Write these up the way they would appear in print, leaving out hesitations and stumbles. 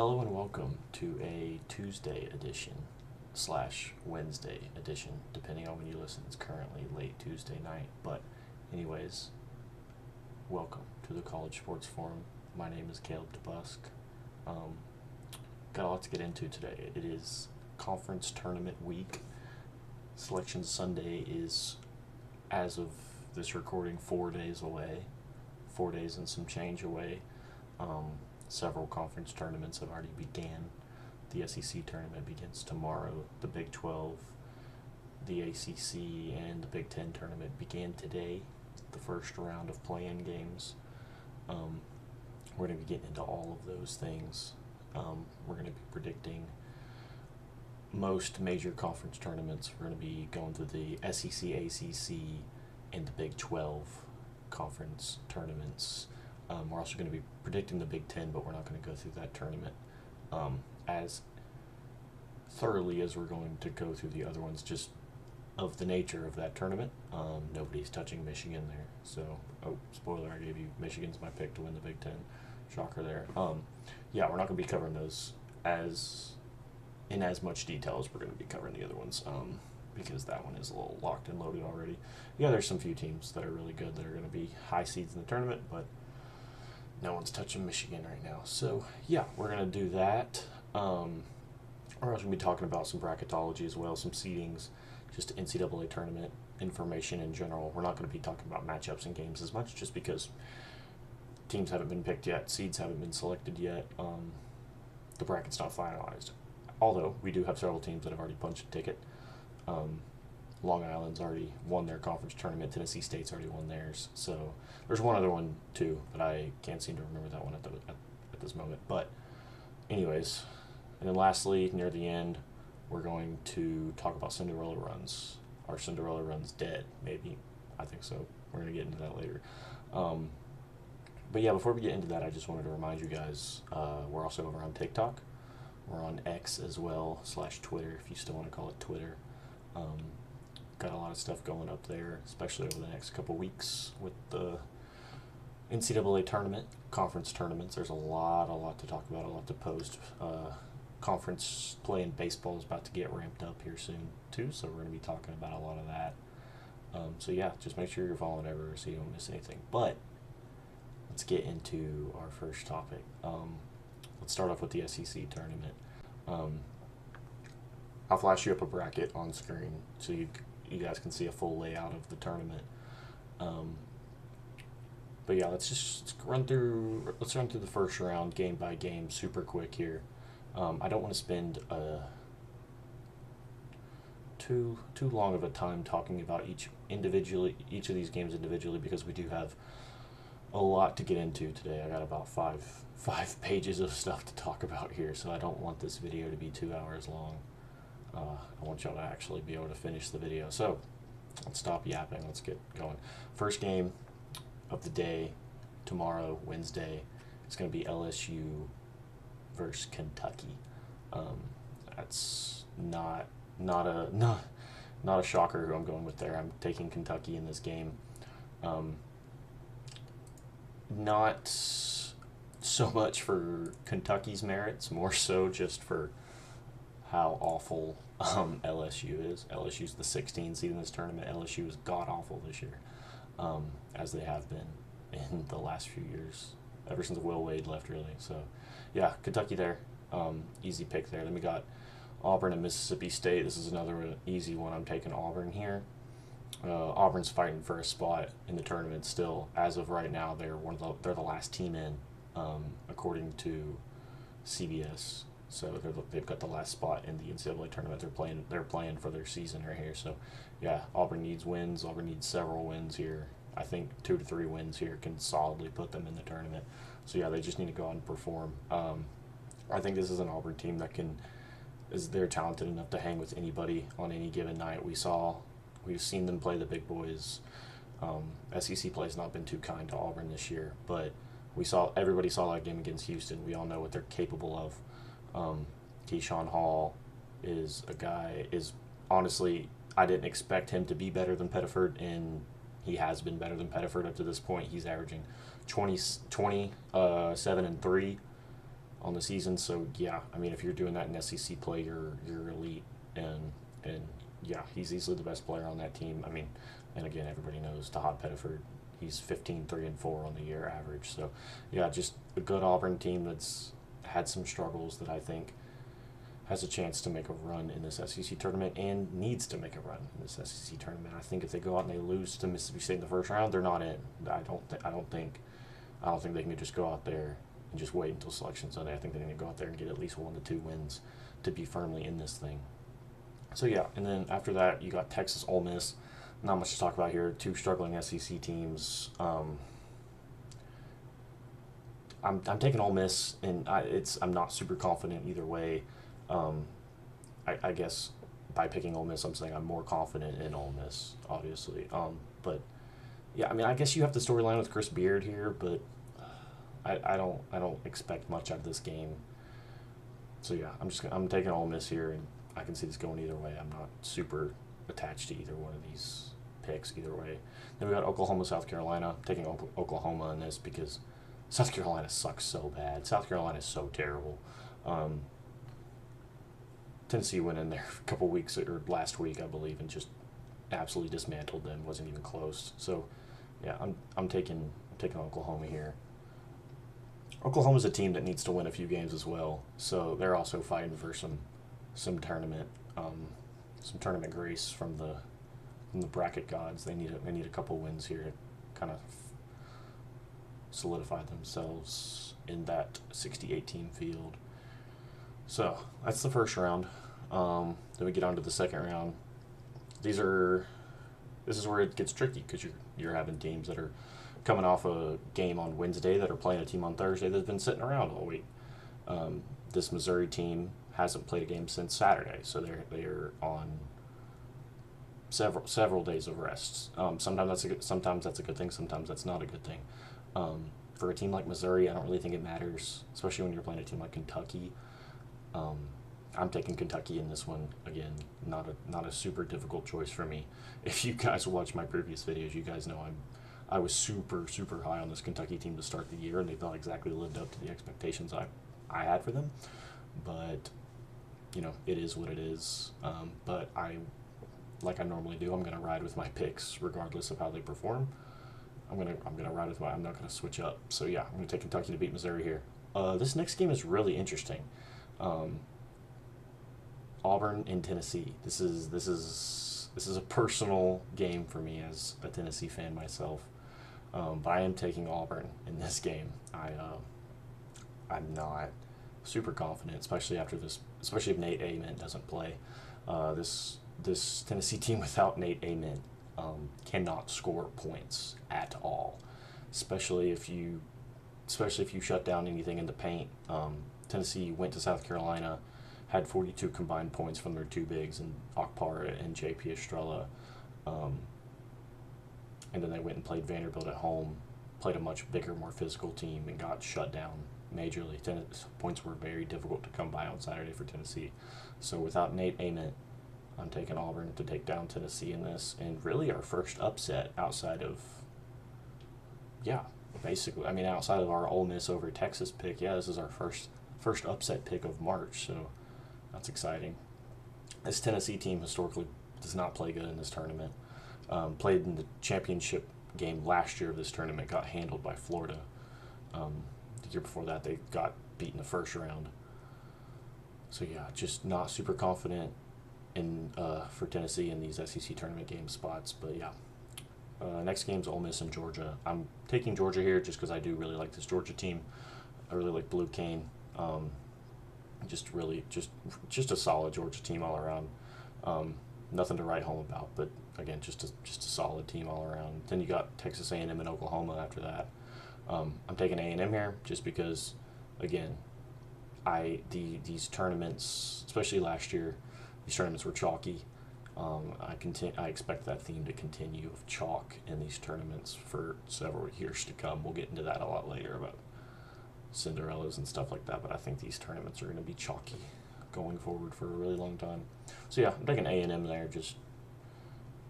Hello and welcome to a Tuesday edition slash Wednesday edition, depending on when you listen. It's currently late Tuesday night, but anyways, welcome to the College Sports Forum. My name is Caleb DeBusk. Got a lot to get into today. It is conference tournament week. Selection Sunday is, as of this recording, 4 days away. 4 days and some change away. Several conference tournaments have already began. The SEC tournament begins tomorrow. The Big 12, the ACC, and the Big 10 tournament began today. The first round of play-in games. We're going to be getting into all of those things. We're going to be predicting most major conference tournaments. We're going to be going through the SEC, ACC, and the Big 12 conference tournaments. We're also going to be predicting the Big 10, but we're not going to go through that tournament as thoroughly as we're going to go through the other ones, just of the nature of that tournament. Nobody's touching Michigan there. So, spoiler, I gave you Michigan's my pick to win the Big 10. Shocker there. Yeah, we're not going to be covering those in as much detail as we're going to be covering the other ones. Because that one is a little locked and loaded already. Yeah, there's some few teams that are really good that are going to be high seeds in the tournament, but no one's touching Michigan right now. So, yeah, we're going to do that. We're also going to be talking about some bracketology as well, some seedings, just NCAA tournament information in general. We're not going to be talking about matchups and games as much, just because teams haven't been picked yet, seeds haven't been selected yet, the bracket's not finalized. Although, we do have several teams that have already punched a ticket. Long Island's already won their conference tournament. Tennessee State's already won theirs. So there's one other one too, but I can't seem to remember that one at this moment. But anyways, and then lastly, near the end, we're going to talk about Cinderella Runs. Are Cinderella Runs Dead? Maybe. I think so. We're going to get into that later. But yeah, before we get into that, I just wanted to remind you guys, we're also over on TikTok. We're on X as well, /Twitter, if you still want to call it Twitter. Got a lot of stuff going up there, especially over the next couple weeks with the NCAA tournament, conference tournaments. There's a lot to talk about, a lot to post. Conference play in baseball is about to get ramped up here soon too, so we're going to be talking about a lot of that. So yeah, just make sure you're following everywhere so you don't miss anything. But let's get into our first topic. Let's start off with the SEC tournament. I'll flash you up a bracket on screen so you guys can see a full layout of the tournament. But yeah, let's just run through the first round game by game super quick here. I don't want to spend too long of a time talking about each of these games individually, because we do have a lot to get into today. I got about five pages of stuff to talk about here, so I don't want this video to be 2 hours long. I want y'all to actually be able to finish the video. So let's stop yapping. Let's get going. First game of the day tomorrow, Wednesday, it's going to be LSU versus Kentucky. That's not a shocker who I'm going with there. I'm taking Kentucky in this game. Not so much for Kentucky's merits, more so just for how awful LSU is. LSU's the 16th seed in this tournament. LSU is god-awful this year, as they have been in the last few years, ever since Will Wade left, really. So, yeah, Kentucky there. Easy pick there. Then we got Auburn and Mississippi State. This is another easy one. I'm taking Auburn here. Auburn's fighting for a spot in the tournament still. As of right now, they're the last team in, according to CBS. So they've got the last spot in the NCAA tournament. They're playing for their season right here. So, yeah, Auburn needs wins. Auburn needs several wins here. I think 2 to 3 wins here can solidly put them in the tournament. So, yeah, they just need to go out and perform. I think this is an Auburn team they're talented enough to hang with anybody on any given night. We've seen them play the big boys. SEC play has not been too kind to Auburn this year, but everybody saw that game against Houston. We all know what they're capable of. Keyshawn Hall honestly, I didn't expect him to be better than Pettiford, and he has been better than Pettiford up to this point. He's averaging 27 and 3 on the season. So yeah, I mean, if you're doing that in SEC play, you're elite, and yeah, he's easily the best player on that team. I mean, and again, everybody knows Todd Pettiford. He's 15-3-4 on the year average. So yeah, just a good Auburn team that's had some struggles that I think has a chance to make a run in this SEC tournament and needs to make a run in this SEC tournament. I think if they go out and they lose to Mississippi State in the first round, they're not in. I don't think they can just go out there and just wait until Selection Sunday. I think they need to go out there and get at least 1 to 2 wins to be firmly in this thing. So yeah, and then after that you got Texas Ole Miss. Not much to talk about here. 2 struggling SEC teams. I'm taking Ole Miss, and I'm not super confident either way. I guess by picking Ole Miss, I'm saying I'm more confident in Ole Miss, obviously. But yeah, I mean, I guess you have the storyline with Chris Beard here, but I don't expect much out of this game. So yeah, I'm taking Ole Miss here, and I can see this going either way. I'm not super attached to either one of these picks either way. Then we got Oklahoma, South Carolina. Taking Oklahoma in this because South Carolina sucks so bad. South Carolina is so terrible. Tennessee went in there a couple weeks, or last week, I believe, and just absolutely dismantled them. Wasn't even close. So, yeah, I'm taking Oklahoma here. Oklahoma's a team that needs to win a few games as well, so they're also fighting for some tournament grace from the bracket gods. They need a couple wins here to kind of solidify themselves in that 68 team field. So that's the first round. Then we get on to the second round. This is where it gets tricky because you're having teams that are coming off a game on Wednesday that are playing a team on Thursday that's been sitting around all week. This Missouri team hasn't played a game since Saturday, so they're on several days of rest. Sometimes that's a good thing. Sometimes that's not a good thing. For a team like Missouri, I don't really think it matters, especially when you're playing a team like Kentucky. I'm taking Kentucky in this one again. Not a super difficult choice for me. If you guys watch my previous videos, you guys know I was super high on this Kentucky team to start the year, and they've not exactly lived up to the expectations I had for them. But it is what it is. But like I normally do, I'm gonna ride with my picks regardless of how they perform. I'm gonna ride with I'm not gonna switch up. So yeah, I'm gonna take Kentucky to beat Missouri here. This next game is really interesting. Auburn and Tennessee. This is a personal game for me as a Tennessee fan myself. But I am taking Auburn in this game. I'm not super confident, especially if Nate Ament doesn't play. This Tennessee team without Nate Ament cannot score points at all, especially if you shut down anything in the paint. Tennessee went to South Carolina, had 42 combined points from their 2 bigs, and Okpara and J.P. Estrella. And then they went and played Vanderbilt at home, played a much bigger, more physical team, and got shut down majorly. Points were very difficult to come by on Saturday for Tennessee. So without Nate Ament, I'm taking Auburn to take down Tennessee in this, and really our first upset outside of, outside of our Ole Miss over Texas pick. This is our first upset pick of March, so that's exciting. This Tennessee team historically does not play good in this tournament. Played in the championship game last year of this tournament, got handled by Florida. The year before that, they got beat in the first round. So yeah, just not super confident for Tennessee in these SEC tournament game spots. But yeah, next game's Ole Miss and Georgia. I'm taking Georgia here just because I do really like this Georgia team. I really like Blue Cane. Just a solid Georgia team all around. Nothing to write home about, but again, just a solid team all around. Then you got Texas A&M and Oklahoma after that. I'm taking A&M here just because, again, these tournaments, especially last year, these tournaments were chalky. I expect that theme to continue of chalk in these tournaments for several years to come. We'll get into that a lot later about Cinderellas and stuff like that, but I think these tournaments are going to be chalky going forward for a really long time. So yeah, I'm taking A&M there.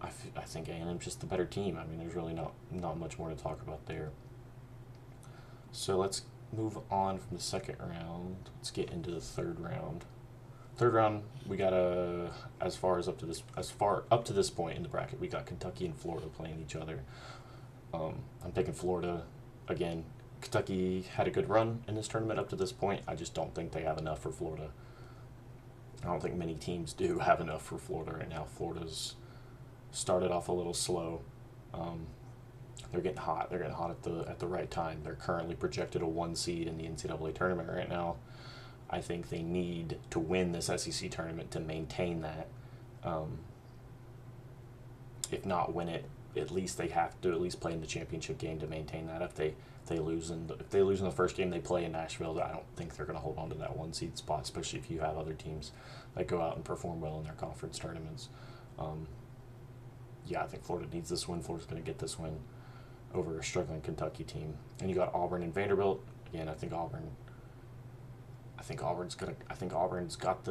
I think A&M's just the better team. I mean, there's really not much more to talk about there. So let's move on from the second round. Let's get into the third round. Third round, we got as far up to this point in the bracket, we got Kentucky and Florida playing each other. I'm picking Florida again. Kentucky had a good run in this tournament up to this point. I just don't think they have enough for Florida. I don't think many teams do have enough for Florida right now. Florida's started off a little slow. They're getting hot. They're getting hot at the right time. They're currently projected a 1 seed in the NCAA tournament right now. I think they need to win this SEC tournament to maintain that. If not win it, at least they have to at least play in the championship game to maintain that. If they lose in the first game they play in Nashville, I don't think they're going to hold on to that 1 seed spot, especially if you have other teams that go out and perform well in their conference tournaments. I think Florida needs this win. Florida's going to get this win over a struggling Kentucky team. And you got Auburn and Vanderbilt. Again, I think Auburn's got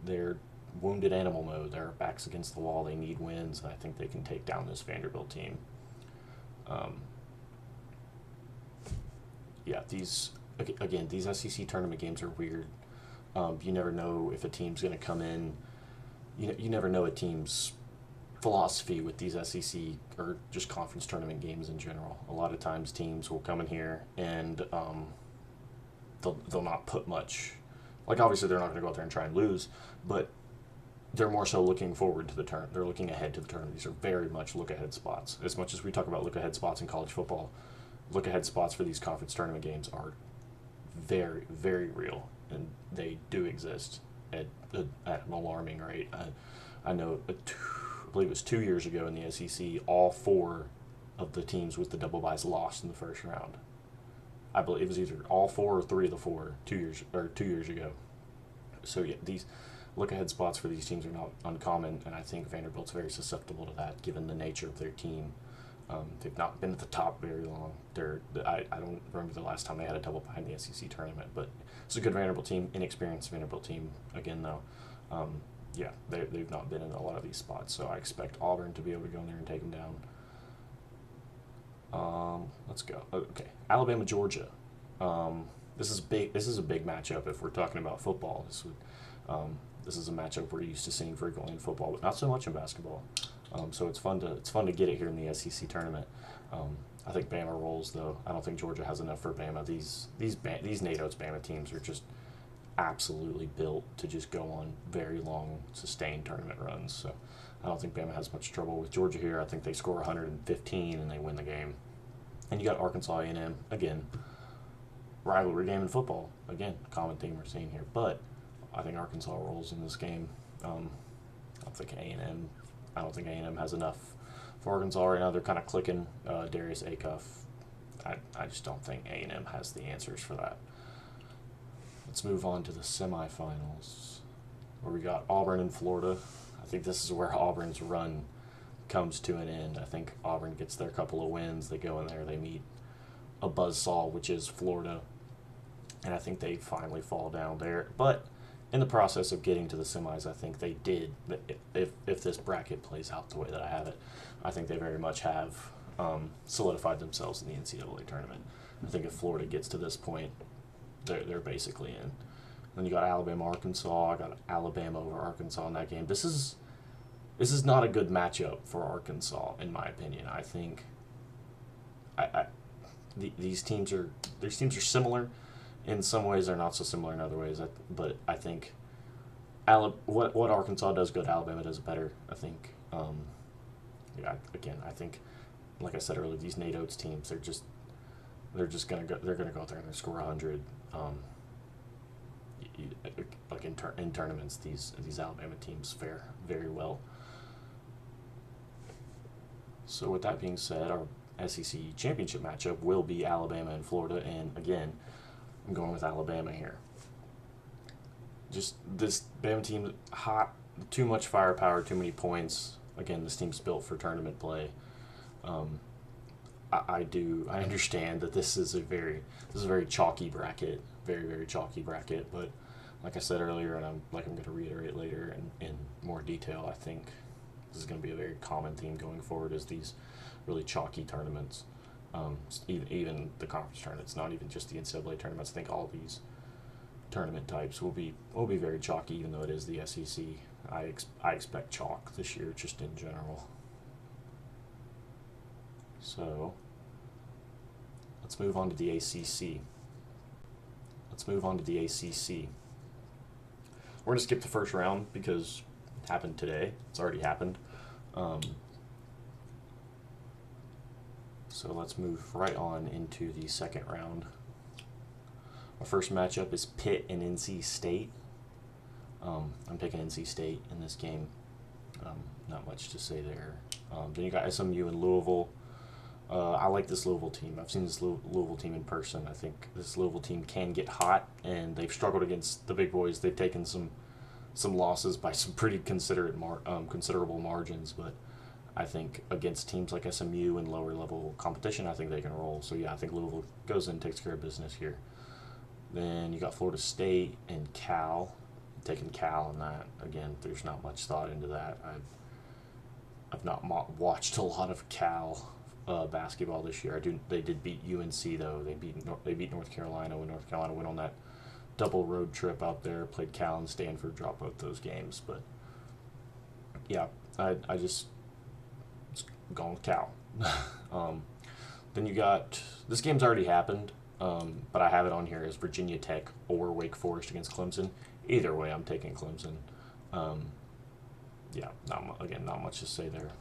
their wounded animal mode. Their backs against the wall. They need wins. I think they can take down this Vanderbilt team. These SEC tournament games are weird. You never know if a team's going to come in. You never know a team's philosophy with these SEC or just conference tournament games in general. A lot of times teams will come in here and they'll not put much. Like, obviously they're not going to go out there and try and lose, but they're more so looking forward to the turn. They're looking ahead to the tournament. These are very much look-ahead spots. As much as we talk about look-ahead spots in college football, look-ahead spots for these conference tournament games are very, very real, and they do exist at an alarming rate. I know, I believe it was 2 years ago in the SEC, all 4 of the teams with the double byes lost in the first round. I believe it was either all 4 or 3 of the 4 2 years ago. So yeah, these look-ahead spots for these teams are not uncommon, and I think Vanderbilt's very susceptible to that, given the nature of their team. They've not been at the top very long. I don't remember the last time they had a double bye in the SEC tournament, but it's a good Vanderbilt team, inexperienced Vanderbilt team. Again, though, they've not been in a lot of these spots, so I expect Auburn to be able to go in there and take them down. Let's go. Okay, Alabama, Georgia. This is big. This is a big matchup if we're talking about football. This is a matchup we're used to seeing frequently in football, but not so much in basketball. So it's fun to get it here in the SEC tournament. I think Bama rolls, though. I don't think Georgia has enough for Bama. These Nate Oates Bama teams are just absolutely built to just go on very long, sustained tournament runs. So I don't think Bama has much trouble with Georgia here. I think they score 115 and they win the game. And you got Arkansas A&M, again, rivalry game in football. Again, common theme we're seeing here. But I think Arkansas rolls in this game. I don't think A&M has enough for Arkansas right now. They're kind of clicking. Darius Acuff. I just don't think A&M has the answers for that. Let's move on to the semifinals, where we got Auburn and Florida. I think this is where Auburn's run comes to an end. I think Auburn gets their couple of wins. They go in there, they meet a buzzsaw, which is Florida, and I think they finally fall down there. But in the process of getting to the semis, I think they did. If this bracket plays out the way that I have it, I think they very much have solidified themselves in the NCAA tournament. I think if Florida gets to this point, they're basically in. Then you got Alabama, Arkansas. I got Alabama over Arkansas in that game. This is not a good matchup for Arkansas, in my opinion. I think these teams are similar. In some ways, they're not so similar in other ways. But I think what Arkansas does good, Alabama does better. I think. I think, like I said earlier, these Nate Oates teams, they're gonna go out there and they score 100. Like in tournaments, these Alabama teams fare very well. So with that being said, our SEC championship matchup will be Alabama and Florida, and again, I'm going with Alabama here. Just this Bama team, hot, too much firepower, too many points. Again, this team's built for tournament play. I understand that this is a very chalky bracket, very, very chalky bracket, but like I said earlier, and I'm going to reiterate later in more detail, I think this is going to be a very common theme going forward, is these really chalky tournaments. Even the conference tournaments, not even just the NCAA tournaments. I think all these tournament types will be very chalky, even though it is the SEC. I expect chalk this year, just in general. So let's move on to the ACC. We're going to skip the first round because it happened today. It's already happened. So let's move right on into the second round. Our first matchup is Pitt and NC State. I'm picking NC State in this game. Not much to say there. Then you got SMU and Louisville. I like this Louisville team. I've seen this Louisville team in person. I think this Louisville team can get hot, and they've struggled against the big boys. They've taken some losses by some pretty considerable margins, but I think against teams like SMU and lower level competition, I think they can roll. So yeah, I think Louisville goes in and takes care of business here. Then you got Florida State and Cal. I'm taking Cal in that. Again, there's not much thought into that. I've not watched a lot of Cal basketball this year. They did beat UNC though. They beat North Carolina when North Carolina went on that double road trip out there. Played Cal and Stanford, dropped both those games. But yeah, I just going with Cal. Then you got, this game's already happened, but I have it on here as Virginia Tech or Wake Forest against Clemson. Either way, I'm taking Clemson. Yeah, not much to say there.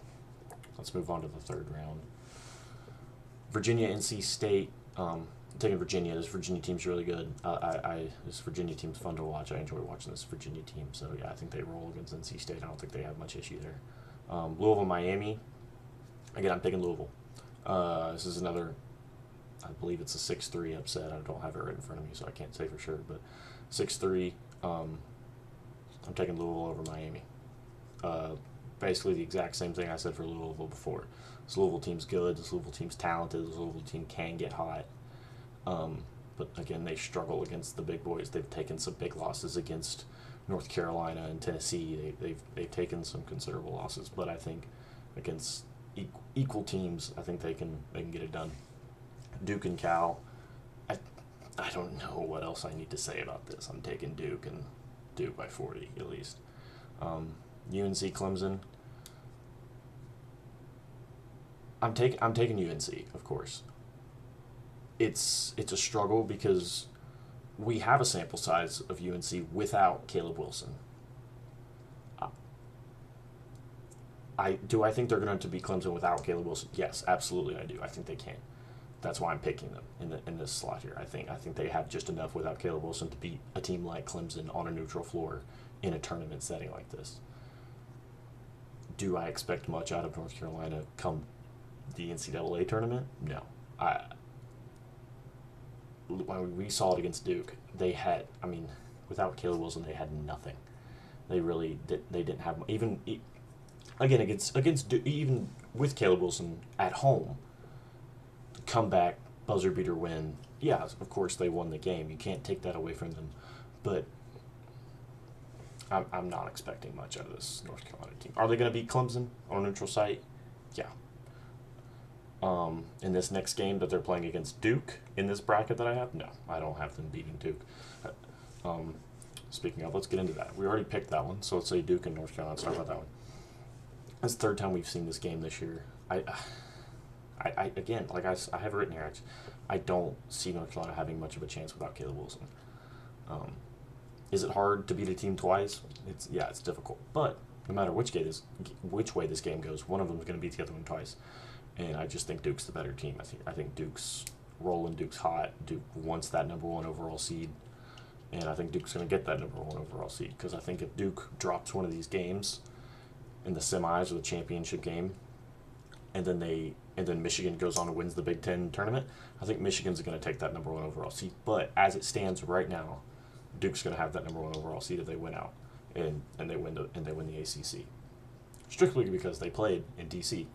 Let's move on to the third round. Virginia, NC State. I'm taking Virginia. This Virginia team's really good. This Virginia team's fun to watch. I enjoy watching this Virginia team. So yeah, I think they roll against NC State. I don't think they have much issue there. Louisville, Miami. Again, I'm picking Louisville. This is another, I believe it's a 6-3 upset. I don't have it right in front of me, so I can't say for sure. But 6-3, I'm taking Louisville over Miami. Basically the exact same thing I said for Louisville before. This Louisville team's good. This Louisville team's talented. This Louisville team can get hot. But again, they struggle against the big boys. They've taken some big losses against North Carolina and Tennessee. They've taken some considerable losses, but I think against equal teams, I think they can get it done. Duke and Cal. I don't know what else I need to say about this. I'm taking Duke, and Duke by 40 at least. UNC Clemson. I'm taking UNC, of course. It's a struggle because we have a sample size of UNC without Caleb Wilson. Do I think they're going to beat Clemson without Caleb Wilson? Yes, absolutely I do. I think they can. That's why I'm picking them in this slot here. I think they have just enough without Caleb Wilson to beat a team like Clemson on a neutral floor in a tournament setting like this. Do I expect much out of North Carolina come the NCAA tournament? No. When we saw it against Duke, they had, without Caleb Wilson, they had nothing. They really they didn't have, even against Duke, even with Caleb Wilson at home, comeback, buzzer beater win. Yeah, of course they won the game. You can't take that away from them. But I'm not expecting much out of this North Carolina team. Are they going to beat Clemson on a neutral site? Yeah. In this next game that they're playing against Duke in this bracket that I have, no, I don't have them beating Duke. Speaking of, let's get into that. We already picked that one, so let's say Duke and North Carolina. Let's talk about that one. That's the third time we've seen this game this year. I again, like I have it written here, I don't see North Carolina having much of a chance without Caleb Wilson. Is it hard to beat a team twice? It's difficult. But no matter which way this game goes, one of them is going to beat the other one twice. And I just think Duke's the better team. I think Duke's rolling, Duke's hot. Duke wants that number one overall seed. And I think Duke's going to get that number one overall seed. Because I think if Duke drops one of these games in the semis or the championship game, and then Michigan goes on and wins the Big Ten tournament, I think Michigan's going to take that number one overall seed. But as it stands right now, Duke's going to have that number one overall seed if they win out and they win the ACC. Strictly because they played in DC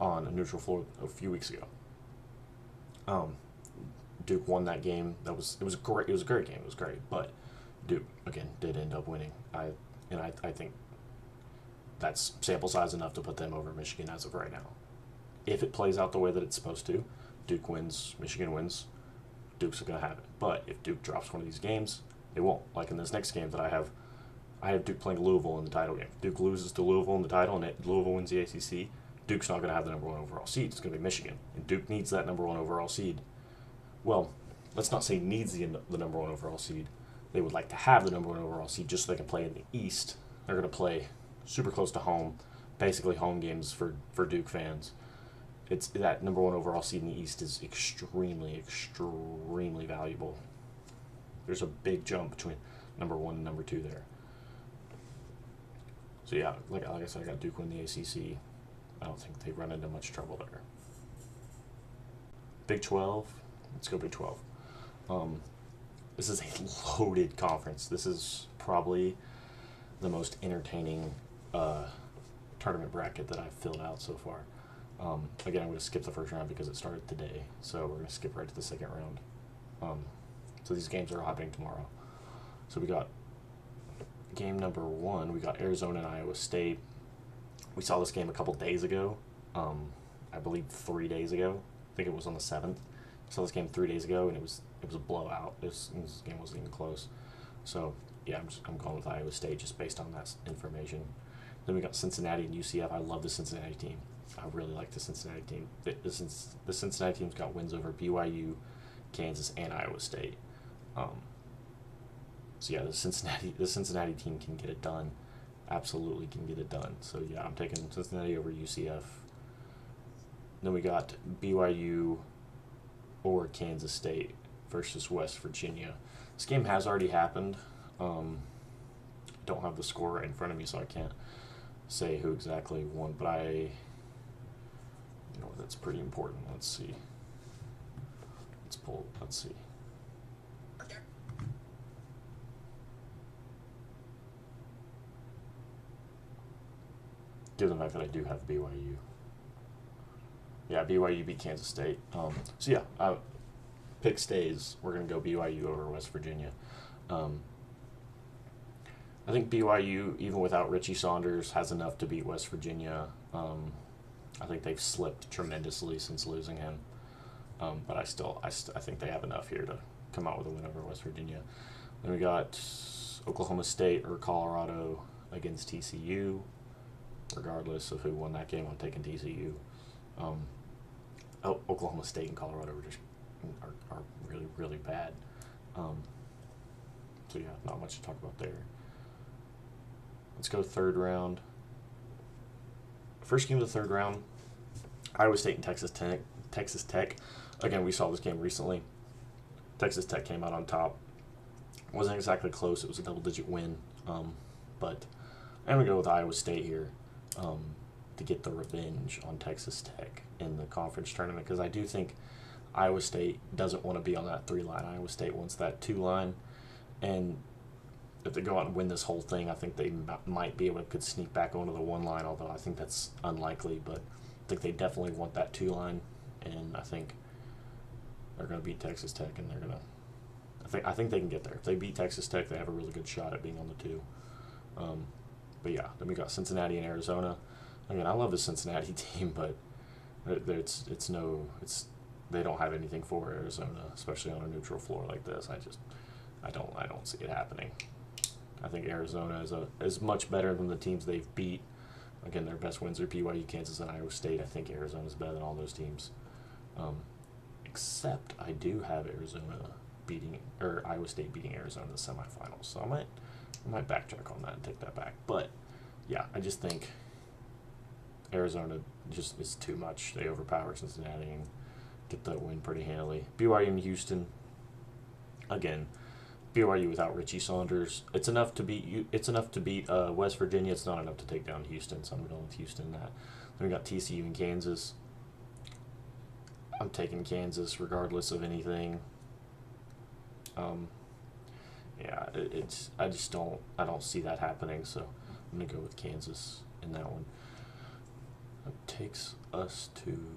on a neutral floor a few weeks ago. Duke won that game. It was a great game. It was great, but Duke again did end up winning. I think that's sample size enough to put them over Michigan as of right now. If it plays out the way that it's supposed to, Duke wins, Michigan wins, Duke's going to have it. But if Duke drops one of these games, they won't. Like in this next game that I have Duke playing Louisville in the title game. If Duke loses to Louisville in the title and Louisville wins the ACC, Duke's not going to have the number one overall seed. It's going to be Michigan. And Duke needs that number one overall seed. Well, let's not say needs the number one overall seed. They would like to have the number one overall seed just so they can play in the East. They're going to play super close to home, basically home games for Duke fans. It's that number one overall seed in the East is extremely, extremely valuable. There's a big jump between number one and number two there. So yeah, like I said, I got Duke win the ACC. I don't think they run into much trouble there. Big 12. Let's go Big 12. This is a loaded conference. This is probably the most entertaining tournament bracket that I've filled out so far. Again, I'm going to skip the first round because it started today, so we're going to skip right to the second round. So these games are happening tomorrow. So we got game number 1. We got Arizona and Iowa State. We saw this game a couple days ago. I believe 3 days ago. I think it was on the 7th. We saw this game 3 days ago, and it was a blowout. This game wasn't even close. So yeah, I'm going with Iowa State just based on that information. Then we got Cincinnati and UCF. I love the Cincinnati team. I really like the Cincinnati team. The Cincinnati team's got wins over BYU, Kansas, and Iowa State. So yeah, the Cincinnati team can get it done. Absolutely can get it done. So yeah, I'm taking Cincinnati over UCF. Then we got BYU or Kansas State versus West Virginia. This game has already happened. Don't have the score right in front of me, so I can't say who exactly won, but that's pretty important. Let's see. Let's see. Given the fact that I do have BYU. Yeah, BYU beat Kansas State. So yeah, pick stays. We're going to go BYU over West Virginia. I think BYU, even without Richie Saunders, has enough to beat West Virginia. I think they've slipped tremendously since losing him. But I think they have enough here to come out with a win over West Virginia. Then we got Oklahoma State or Colorado against TCU. Regardless of who won that game, I'm taking TCU. Oklahoma State and Colorado are really, really bad. So yeah, not much to talk about there. Let's go third round. First game of the third round, Iowa State and Texas Tech. Again, we saw this game recently. Texas Tech came out on top. Wasn't exactly close. It was a double-digit win. But I'm going to go with Iowa State here to get the revenge on Texas Tech in the conference tournament, because I do think Iowa State doesn't want to be on that 3 line. Iowa State wants that 2 line. And if they go out and win this whole thing, I think they might be able to sneak back onto the 1 line, although I think that's unlikely. But I think they definitely want that 2 line, and I think they're going to beat Texas Tech, and they're going to. I think they can get there. If they beat Texas Tech, they have a really good shot at being on the 2. But yeah, then we got Cincinnati and Arizona. Again, I love the Cincinnati team, but they don't have anything for Arizona, especially on a neutral floor like this. I don't see it happening. I think Arizona is much better than the teams they've beat. Again, their best wins are BYU, Kansas, and Iowa State. I think Arizona's better than all those teams. Except I do have Iowa State beating Arizona in the semifinals. So I might backtrack on that and take that back. But yeah, I just think Arizona just is too much. They overpower Cincinnati and get that win pretty handily. BYU and Houston. Again, BYU without Richie Saunders, it's enough to beat West Virginia. It's not enough to take down Houston, so I'm going with Houston in that. Then we got TCU and Kansas. I'm taking Kansas regardless of anything. I don't see that happening, so I'm going to go with Kansas in that one. That takes us to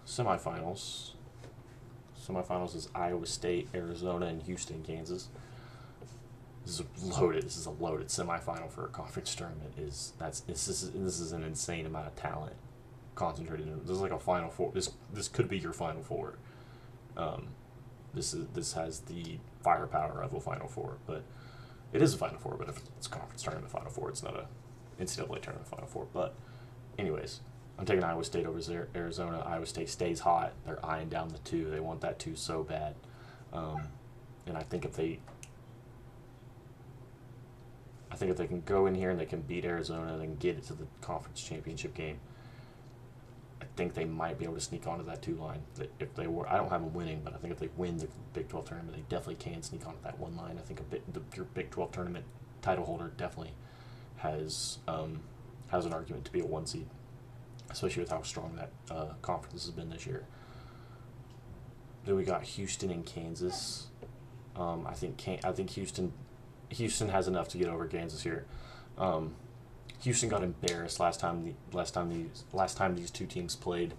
semifinals. Semifinals is Iowa State, Arizona, and Houston, Kansas. This is a loaded semifinal for a conference tournament. This is an insane amount of talent concentrated in. This is like a Final Four. This could be your Final Four. This has the firepower of a Final Four, but it is a Final Four. But if it's a conference tournament Final Four, it's not a NCAA tournament Final Four. But anyways, I'm taking Iowa State over Arizona. Iowa State stays hot. They're eyeing down the 2. They want that 2 so bad, and I think if they can go in here and they can beat Arizona and then get it to the conference championship game, I think they might be able to sneak onto that 2 line. If they were, I don't have them winning, but I think if they win the Big 12 tournament, they definitely can sneak onto that 1 line. I think your Big 12 tournament title holder definitely has an argument to be a 1 seed, especially with how strong that conference has been this year. Then we got Houston and Kansas. I think Houston has enough to get over Kansas here. Houston got embarrassed last time these 2 teams played,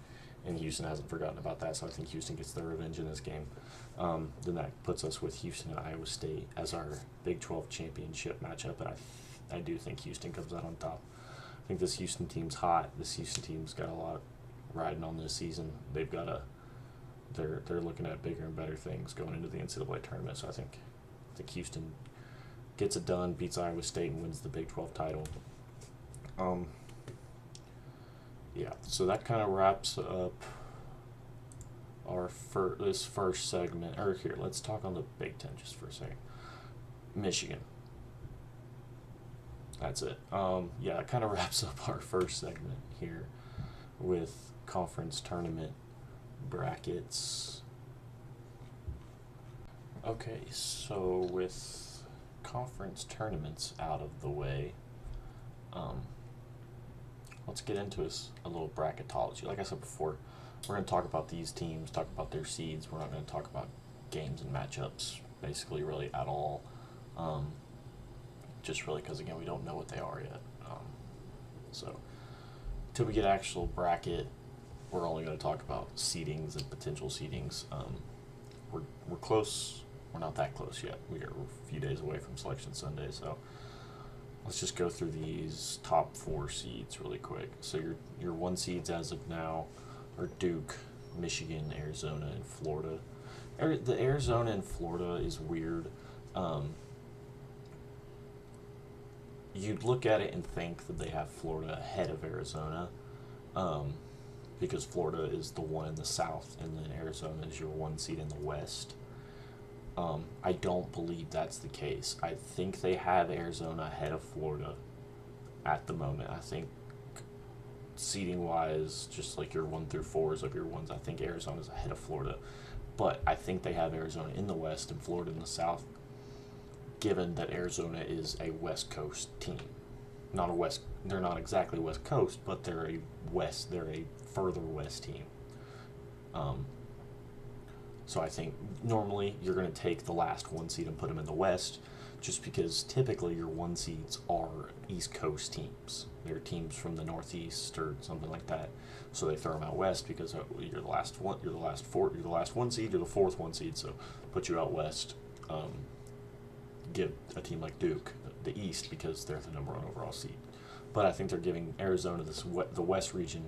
and Houston hasn't forgotten about that. So I think Houston gets their revenge in this game. Then that puts us with Houston and Iowa State as our Big 12 championship matchup, and I do think Houston comes out on top. I think this Houston team's hot. This Houston team's got a lot riding on this season. They're looking at bigger and better things going into the NCAA tournament. So I think Houston gets it done, beats Iowa State, and wins the Big 12 title. Yeah, so that kind of wraps up our this first segment. Or here, let's talk on the Big 10 just for a second. Michigan. That's it. Yeah, that kind of wraps up our first segment here with conference tournament brackets. Okay, so with conference tournaments out of the way, let's get into a little bracketology. Like I said before, we're going to talk about these teams, talk about their seeds. We're not going to talk about games and matchups, basically, really at all. Just really because, again, we don't know what they are yet. So until we get actual bracket, we're only going to talk about seedings and potential seedings. We're close. We're not that close yet. We're a few days away from Selection Sunday, so let's just go through these top 4 seeds really quick. So your 1 seeds as of now are Duke, Michigan, Arizona, and Florida. The Arizona and Florida is weird. You'd look at it and think that they have Florida ahead of Arizona, because Florida is the 1 in the South, and then Arizona is your 1 seed in the West. I don't believe that's the case. I think they have Arizona ahead of Florida at the moment. I think seeding-wise, just like your 1 through 4s of your 1s, I think Arizona's ahead of Florida. But I think they have Arizona in the West and Florida in the South, given that Arizona is a West Coast team. They're not exactly West Coast, but they're a further west team. So I think normally you're going to take the last 1 seed and put them in the West, just because typically your 1 seeds are East Coast teams. They're teams from the Northeast or something like that. So they throw them out West because you're the last 1 seed, you're the 4th 1 seed, so put you out West. Give a team like Duke the East because they're the number 1 overall seed. But I think they're giving Arizona the West region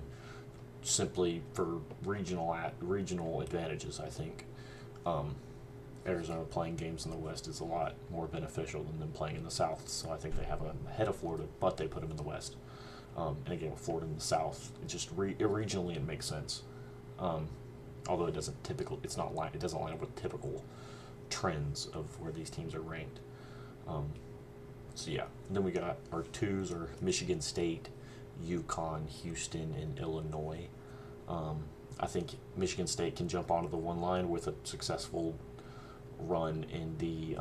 simply for regional advantages. I think Arizona playing games in the West is a lot more beneficial than them playing in the South. So I think they have them ahead of Florida, but they put them in the West. And again, with Florida in the South, it just regionally it makes sense. Although it doesn't line up with typical trends of where these teams are ranked. So yeah, and then we got our 2s are Michigan State, UConn, Houston, and Illinois. I think Michigan State can jump onto the 1 line with a successful run in the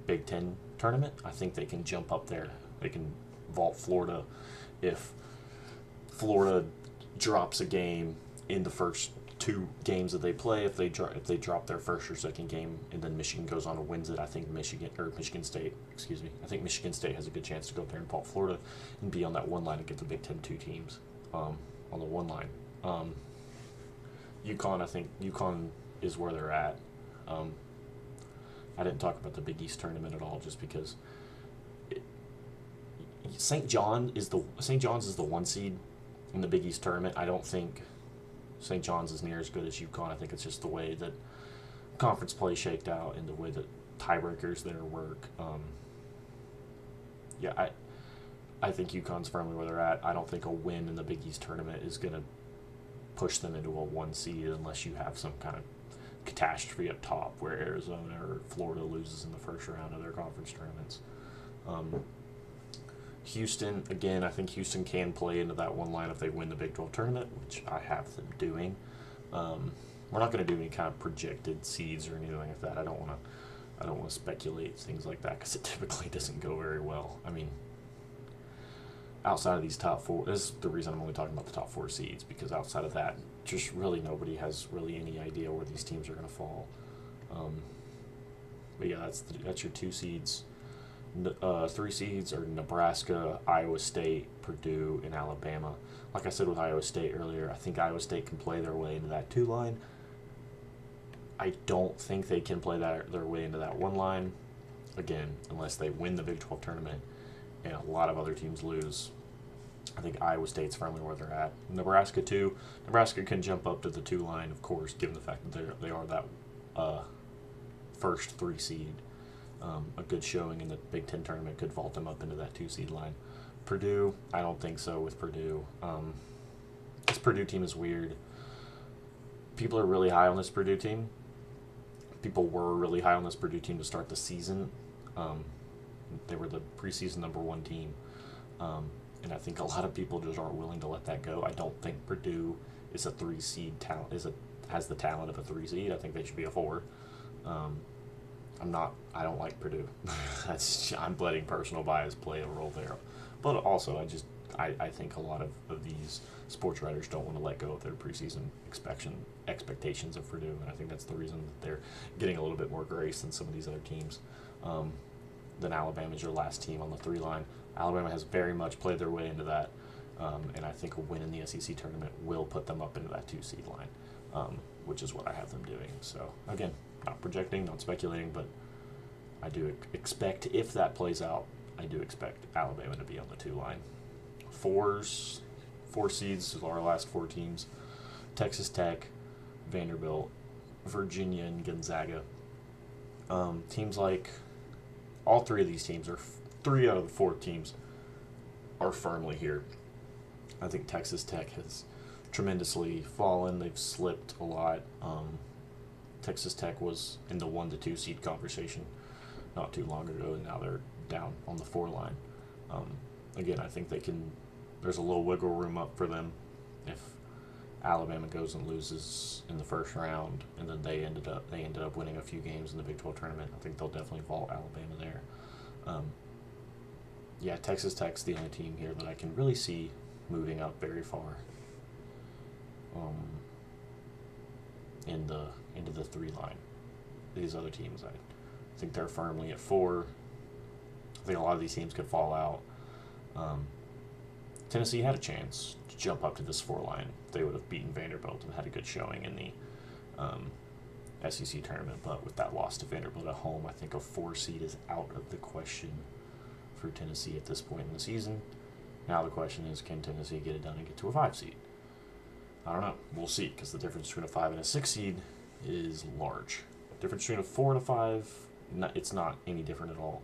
Big Ten tournament. I think they can jump up there. They can vault Florida if Florida drops a game in the first 2 games that they play. If they drop their first or second game, and then Michigan goes on and wins it, I think Michigan State has a good chance to go up there and vault Florida and be on that 1 line and get the Big Ten 2 teams on the 1 line. UConn, I think UConn is where they're at. I didn't talk about the Big East tournament at all, just because St. John's is the 1 seed, in the Big East tournament. I don't think St. John's is near as good as UConn. I think it's just the way that conference play shaked out and the way that tiebreakers there work. Yeah, I think UConn's firmly where they're at. I don't think a win in the Big East tournament is going to push them into a 1 seed unless you have some kind of catastrophe up top where Arizona or Florida loses in the first round of their conference tournaments. Houston, again, I think Houston can play into that one line if they win the Big 12 tournament, which I have them doing. We're not going to do any kind of projected seeds or anything like that. I don't want to speculate things like that because it typically doesn't go very well. I mean, outside of these top four, this is the reason I'm only talking about the top 4 seeds, because outside of that, just really nobody has really any idea where these teams are going to fall. But yeah, that's your 2 seeds. 3 seeds are Nebraska, Iowa State, Purdue, and Alabama. Like I said with Iowa State earlier, I think Iowa State can play their way into that 2 line. I don't think they can play their way into that 1 line, again, unless they win the Big 12 tournament and a lot of other teams lose. I think Iowa State's firmly where they're at. Nebraska, too. Nebraska can jump up to the 2 line, of course, given the fact that they are that first 3 seed. A good showing in the Big Ten tournament could vault them up into that 2 seed line. Purdue, I don't think so with Purdue. This Purdue team is weird. People are really high on this Purdue team. People were really high on this Purdue team to start the season. They were the preseason number 1 team. And I think a lot of people just aren't willing to let that go. I don't think Purdue is a 3 seed talent, has the talent of a 3 seed. I think they should be a 4. I don't like Purdue. I'm letting personal bias play a role there. But also, I think a lot of these sports writers don't want to let go of their preseason expectations of Purdue, and I think that's the reason that they're getting a little bit more grace than some of these other teams. Then Alabama's your last team on the 3 line. Alabama has very much played their way into that, and I think a win in the SEC tournament will put them up into that 2 seed line, which is what I have them doing. So, again, not projecting, not speculating, but I do expect, if that plays out, I do expect Alabama to be on the 2 line. 4 seeds are our last 4 teams. Texas Tech, Vanderbilt, Virginia, and Gonzaga. Teams like all 3 of these teams, are 3 out of the 4 teams, are firmly here. I think Texas Tech has tremendously fallen. They've slipped a lot. Texas Tech was in the 1 to 2 seed conversation not too long ago, and now they're down on the 4 line. Again, I think there's a little wiggle room up for them if Alabama goes and loses in the first round, and then they ended up winning a few games in the Big 12 tournament. I think they'll definitely vault Alabama there. Yeah, Texas Tech's the only team here that I can really see moving up very far into the 3 line. These other teams, I think they're firmly at 4. I think a lot of these teams could fall out. Tennessee had a chance to jump up to this 4 line. They would have beaten Vanderbilt and had a good showing in the SEC tournament, but with that loss to Vanderbilt at home, I think a 4 seed is out of the question for Tennessee at this point in the season. Now the question is, can Tennessee get it done and get to a 5 seed? I don't know. We'll see, because the difference between a 5 and a 6 seed is large. The difference between a 4 and a 5, it's not any different at all.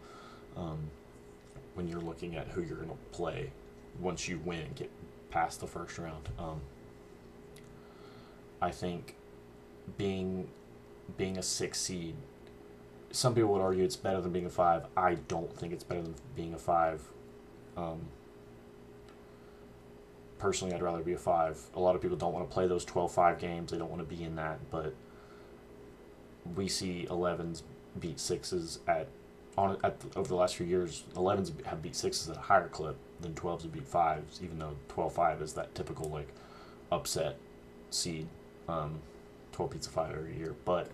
When you're looking at who you're going to play once you win and get past the first round. I think being a 6 seed, some people would argue it's better than being a 5. I don't think it's better than being a 5. Personally, I'd rather be a 5. A lot of people don't want to play those 12-5 games. They don't want to be in that, but we see 11s beat 6s over the last few years. 11s have beat 6s at a higher clip than 12s have beat 5s, even though 12-5 is that typical upset seed. 12 beats a 5 every year, but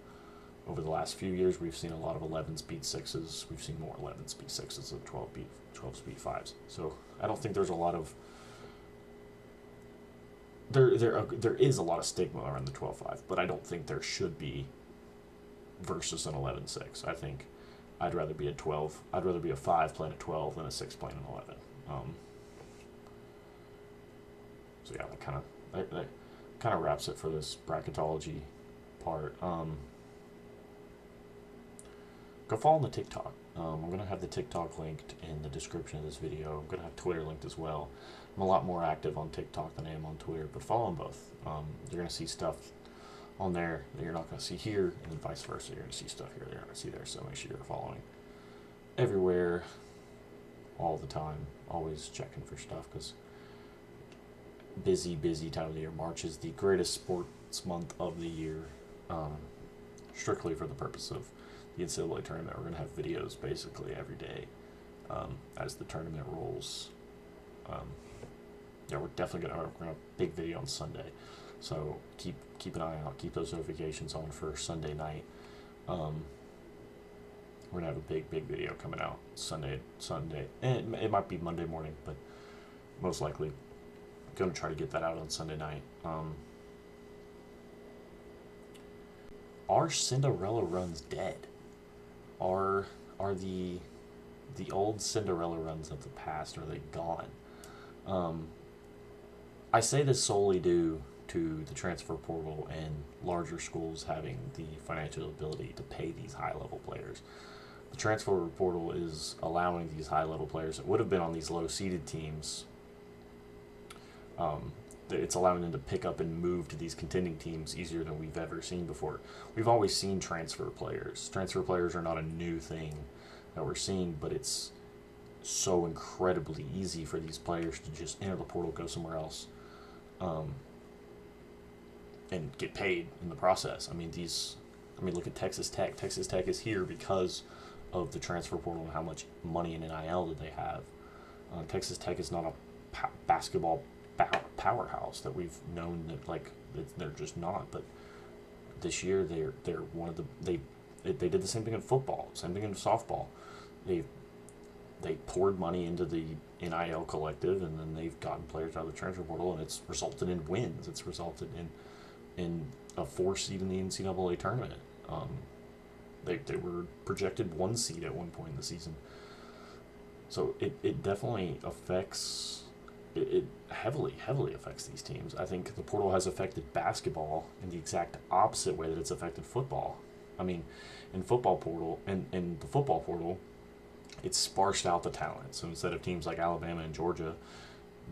over the last few years, we've seen a lot of 11s beat 6s. We've seen more 11s beat 6s than 12s beat 5s. So I don't think there's a lot of there is a lot of stigma around the 12-5, but I don't think there should be versus an 11-6. I think I'd rather be a 12. I'd rather be a 5 playing a 12 than a 6 playing an 11. So yeah, that kind of wraps it for this bracketology part. Go follow on the TikTok. I'm going to have the TikTok linked in the description of this video. I'm going to have Twitter linked as well. I'm a lot more active on TikTok than I am on Twitter, but follow them both. You're going to see stuff on there that you're not going to see here, and then vice versa. You're going to see stuff here that you're not going to see there, so make sure you're following everywhere, all the time, always checking for stuff, because busy time of the year. March is the greatest sports month of the year, strictly for the purpose of the NCAA tournament. We're going to have videos basically every day as the tournament rolls. Yeah, we're definitely going to have a big video on Sunday, so keep an eye out, keep those notifications on for Sunday night. We're going to have a big video coming out Sunday, and it might be Monday morning, but most likely going to try to get that out on Sunday night. Are Cinderella Runs Dead? Are the old Cinderella runs of the past, are they gone? I say this solely due to the transfer portal and larger schools having the financial ability to pay these high-level players. The transfer portal is allowing these high-level players that would have been on these low-seeded teams, it's allowing them to pick up and move to these contending teams easier than we've ever seen before. We've always seen transfer players. Transfer players are not a new thing that we're seeing, but it's so incredibly easy for these players to just enter the portal, go somewhere else, and get paid in the process. I mean, look at Texas Tech. Texas Tech is here because of the transfer portal and how much money in NIL that they have. Texas Tech is not a basketball powerhouse that we've known that they're just not. But this year they're one of the they did the same thing in football, same thing in softball. They poured money into the NIL collective, and then they've gotten players out of the transfer portal, and it's resulted in wins. It's resulted in a 4 seed in the NCAA tournament. They were projected 1 seed at one point in the season. So it definitely affects, it heavily affects these teams. I think the portal has affected basketball in the exact opposite way that it's affected football. I mean, in the football portal, it's sparsed out the talent. So instead of teams like Alabama and Georgia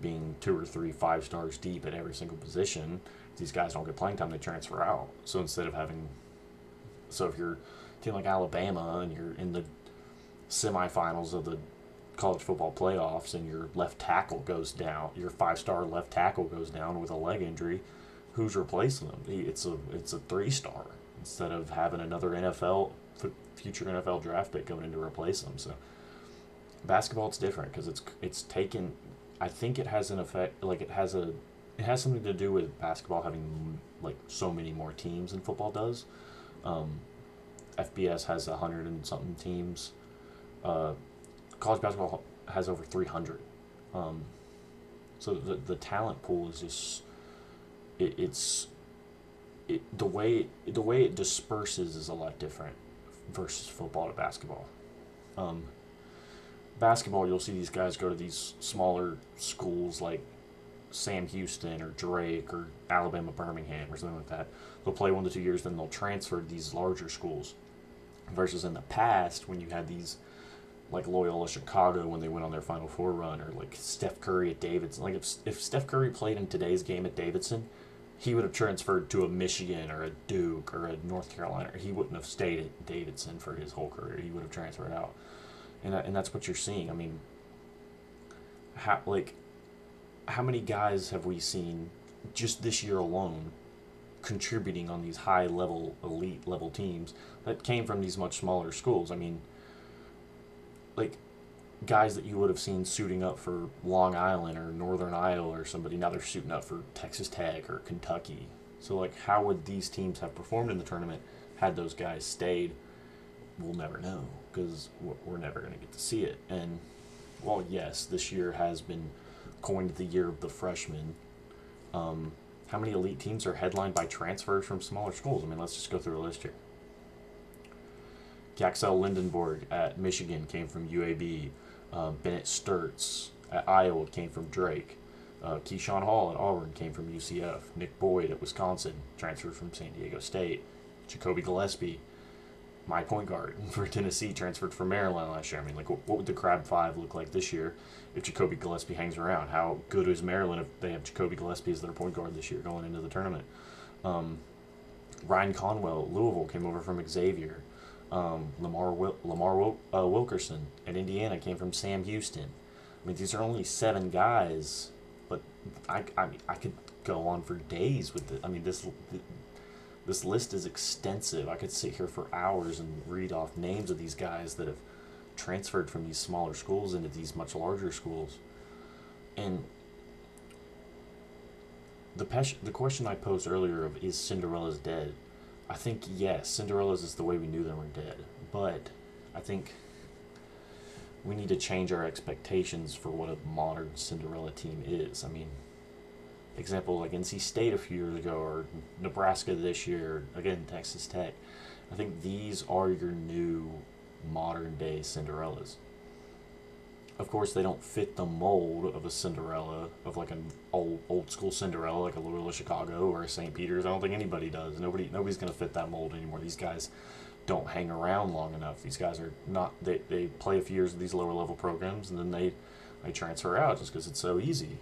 being 2 or 3 5-stars deep at every single position, these guys don't get playing time, they transfer out. So if you're a team like Alabama and you're in the semifinals of the college football playoffs and your left tackle goes down, your 5-star left tackle goes down with a leg injury, who's replacing them? It's a 3-star instead of having another future NFL draft pick going in to replace them. So basketball, it's different because it's taken. I think it has an effect. It has something to do with basketball having so many more teams than football does. FBS has 100 and something teams. College basketball has over 300. So the talent pool is just the way it disperses is a lot different versus football to basketball. Basketball, you'll see these guys go to these smaller schools like Sam Houston or Drake or Alabama Birmingham or something like that. They'll play 1 to 2 years, then they'll transfer to these larger schools. Versus in the past, when you had these like Loyola Chicago when they went on their Final Four run, or like Steph Curry at Davidson. If Steph Curry played in today's game at Davidson, he would have transferred to a Michigan or a Duke or a North Carolina. He wouldn't have stayed at Davidson for his whole career. He would have transferred out. And that's what you're seeing. I mean, how many guys have we seen just this year alone contributing on these high-level, elite-level teams that came from these much smaller schools? I mean, guys that you would have seen suiting up for Long Island or Northern Iowa or somebody, now they're suiting up for Texas Tech or Kentucky. So, how would these teams have performed in the tournament had those guys stayed? We'll never know, because we're never going to get to see it. And, well, yes, this year has been coined the year of the freshman. How many elite teams are headlined by transfers from smaller schools? I mean, let's just go through a list here. Gaxel Lindenborg at Michigan came from UAB. Bennett Sturts at Iowa came from Drake. Keyshawn Hall at Auburn came from UCF. Nick Boyd at Wisconsin transferred from San Diego State. Jacoby Gillespie, my point guard for Tennessee, transferred from Maryland last year. I mean, like, what would the Crab Five look like this year if Jacoby Gillespie hangs around? How good is Maryland if they have Jacoby Gillespie as their point guard this year going into the tournament? Ryan Conwell at Louisville came over from Xavier. Lamar Wilkerson at Indiana came from Sam Houston. I mean, these are only 7 guys, but I could go on for days with it. I mean, this list is extensive. I could sit here for hours and read off names of these guys that have transferred from these smaller schools into these much larger schools. And the question I posed earlier of, is Cinderella's dead? I think, yes, Cinderella's is the way we knew them were dead. But I think we need to change our expectations for what a modern Cinderella team is. I mean, example like NC State a few years ago, or Nebraska this year, again, Texas Tech. I think these are your new modern day Cinderellas. Of course, they don't fit the mold of a Cinderella, of like an old school Cinderella, like a Loyola Chicago or a St. Peter's. I don't think anybody does. Nobody's going to fit that mold anymore. These guys don't hang around long enough. These guys are not. They play a few years of these lower level programs, and then they transfer out just because it's so easy.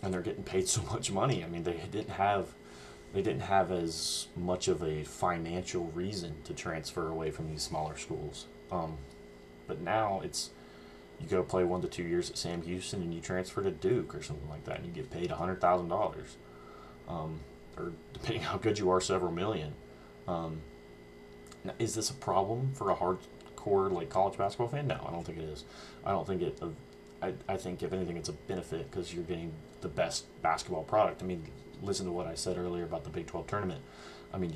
And they're getting paid so much money. I mean, they didn't have as much of a financial reason to transfer away from these smaller schools. But now it's, you go play 1 to 2 years at Sam Houston and you transfer to Duke or something like that, and you get paid $100,000, or depending how good you are, several million. Now, is this a problem for a hardcore like college basketball fan? No, I don't think it is. I don't think it. I think if anything, it's a benefit because you're getting the best basketball product. I mean, listen to what I said earlier about the Big 12 tournament. I mean,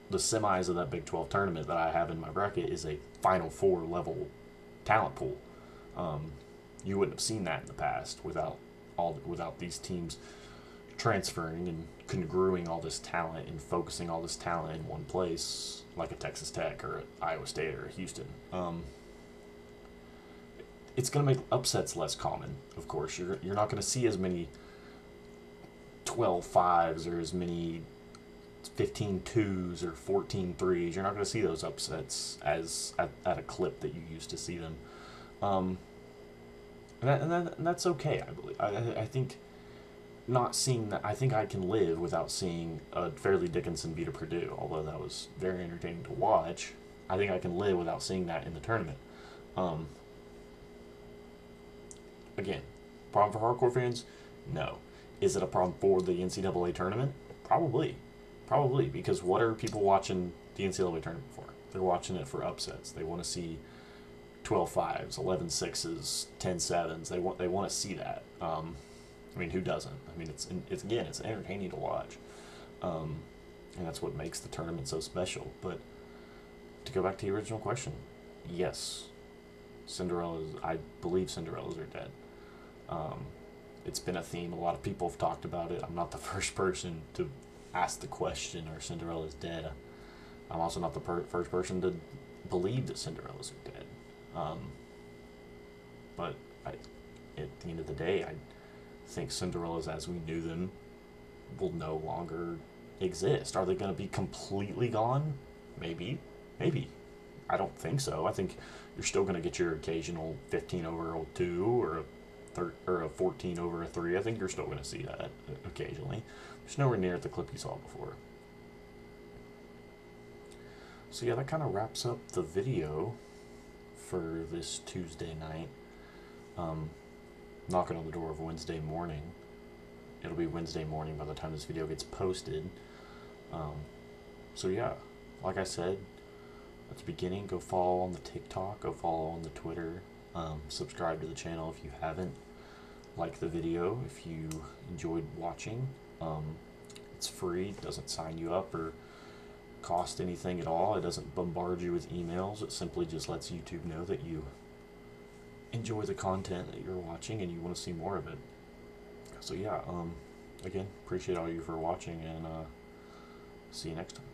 the semis of that Big 12 tournament that I have in my bracket is a Final Four level talent pool. You wouldn't have seen that in the past without these teams transferring and congruing all this talent and focusing all this talent in one place, like a Texas Tech or Iowa State or Houston. It's going to make upsets less common, of course. You're not going to see as many 12-5s or as many 15-2s or 14-3s. You're not going to see those upsets as at a clip that you used to see them. And that's okay, I believe. I think not seeing that, I think I can live without seeing a Fairleigh Dickinson beat a Purdue, although that was very entertaining to watch. I think I can live without seeing that in the tournament. Again, problem for hardcore fans? No. Is it a problem for the NCAA tournament? Probably, because what are people watching the NCAA tournament for? They're watching it for upsets. They want to see 12-5s, 11-6s, 10-7s. They want to see that. I mean, who doesn't? I mean, it's entertaining to watch, and that's what makes the tournament so special. But to go back to the original question, yes, I believe Cinderellas are dead. It's been a theme. A lot of people have talked about it. I'm not the first person to ask the question, are Cinderellas dead? I'm also not the first person to believe that Cinderellas are dead. But at the end of the day, I think Cinderellas as we knew them will no longer exist. Are they going to be completely gone? Maybe. I don't think so. I think you're still going to get your occasional 15 over a 2 or a 14 over a 3. I think you're still going to see that occasionally. It's nowhere near the clip you saw before. So yeah, that kind of wraps up the video for this Tuesday night. Knocking on the door of Wednesday morning. It'll be Wednesday morning by the time this video gets posted. So yeah, like I said at the beginning, go follow on the TikTok, go follow on the Twitter, subscribe to the channel if you haven't, like the video if you enjoyed watching. It's free, it doesn't sign you up or cost anything at all. It doesn't bombard you with emails. It simply just lets YouTube know that you enjoy the content that you're watching and you want to see more of it. So yeah, again, appreciate all you for watching, and see you next time.